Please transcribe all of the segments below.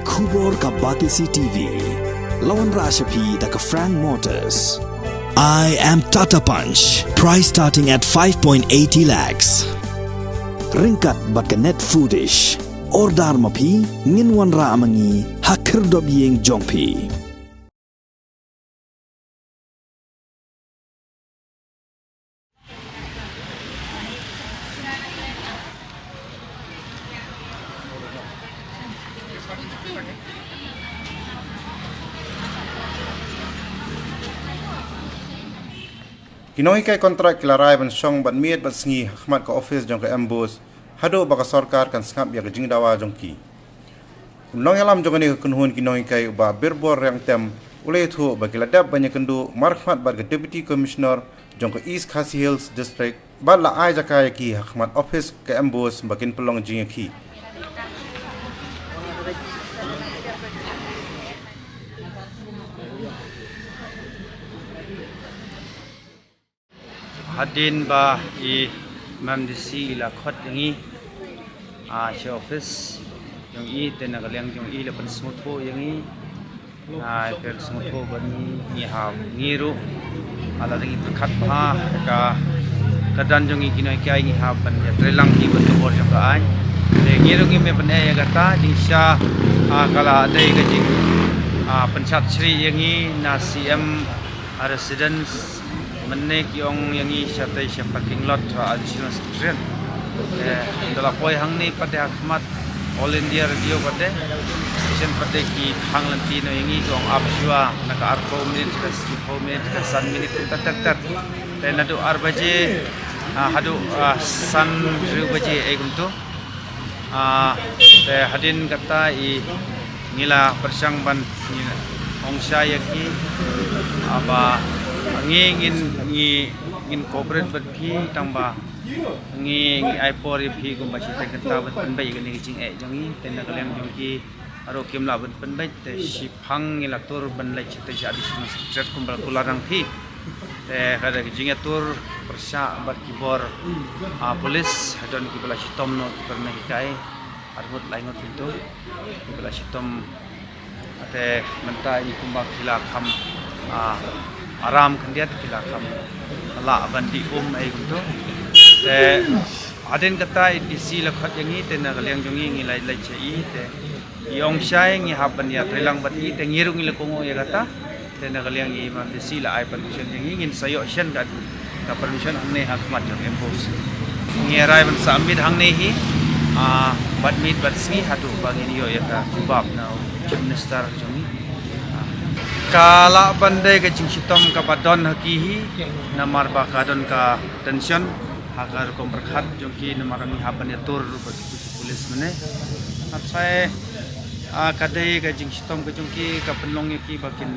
Kubor ka Batisi TV. Lawan Rashapi da ka Frank Motors. I am Tata Punch. Price starting at 5.80 lakhs. Ringkat bat ka net foodish. Ordar mapi nginwan ra amangi hakir dob yeng jongpi. Kinoi kai kontrak kilarai ban song ban miet ban sngi khmat ka office jong ka ambus hado baka sarkar kan skap ya jing dawa jong ki nong yalam jong ni kunhun kinoi kai ba berbor yang tem ulai thu ba kiladap banya kendu markhmat ba deputy commissioner jong ka East Khasi Hills district ba la ai jakai ki khmat office ka ambus bakin pelong jing ki hadin ba i mamdisi la khot yangi che office yang i tenagaliang yang i la pan smutho yangi per smutho bani ni ha ngiru ala ringi khat pha ka kadan jong i kinoi kai ni ha pan ya trelang ki betu bor jong ka ai le ngiru ngi me pan ya gata ding sha kala dei ga jing panchat sri yangi na CM residence menek yang yangi syatai parking lot additional street dalam poi hang ni pada khmat all India radio pada station pada ki hang lanti no yangi gong abjua naka arko minit ke 10 minit ke 1 minit tak dan adu arbaje hadu san 2 baje gumtu te hadin kata i ngila persang ban ongsha yaki aba ngin corporate berpi tambah ngi aipor phi gum bachi te kata ban bai gani jing jongi tenda kalem jongki aro kim la ban bai te sipang ngila tur ban lai chite jadi stret kumbal kularang phi te kada jing tur persya bat kibor polis hadon ki bala sitom no karna hikai arbut laingot itu ki bala sitom ate mentai kumbak kham aram kandiat kila kam ala bandi ai gunto te aden kata DC la khat yangi te na galiang jongi ngi lai chei te yong shai ngi haban ya trelang bati te ngiru ngi lekongo ya kata te na galiang ngi ma DC la ai permission yangi ngin sayo shen ka permission angne hakmat jong empos ngi rai ban samit hang nei hi bat mit bat smi hatu bagi yo ya ka bab na minister jongi kala bandai ke jingsitom ka padon hakihi namar bakadon ka tension agar kom berkhat jongki namarami haban yatur bagi polis mene atsai kadai ke jingsitom ke jongki ka penlong ki bakin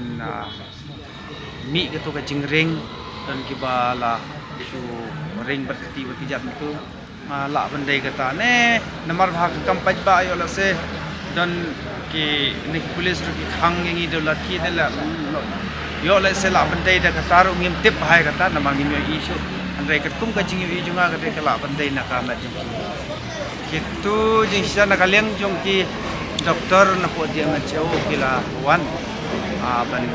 mi ke to ka jingring dan ki bala su ring berkati berkijat itu la bandai kata ne namar bhag kampaj ba ayo la se dan ki ni polis ru ki khang ngi do la ki de la yo le se la bandai da kataru ngim tip hai kata namang ngim yo isu andai kat kum ka jing yu junga ka de la bandai na ka na jing kitu jing sia na kaliang jong ki doktor na po dia na cheu ki la wan ban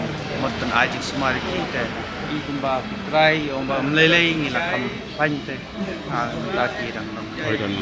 motan ajik smari ki te i kumba try omba mlelei ngi la kam pan te ta ki dang dang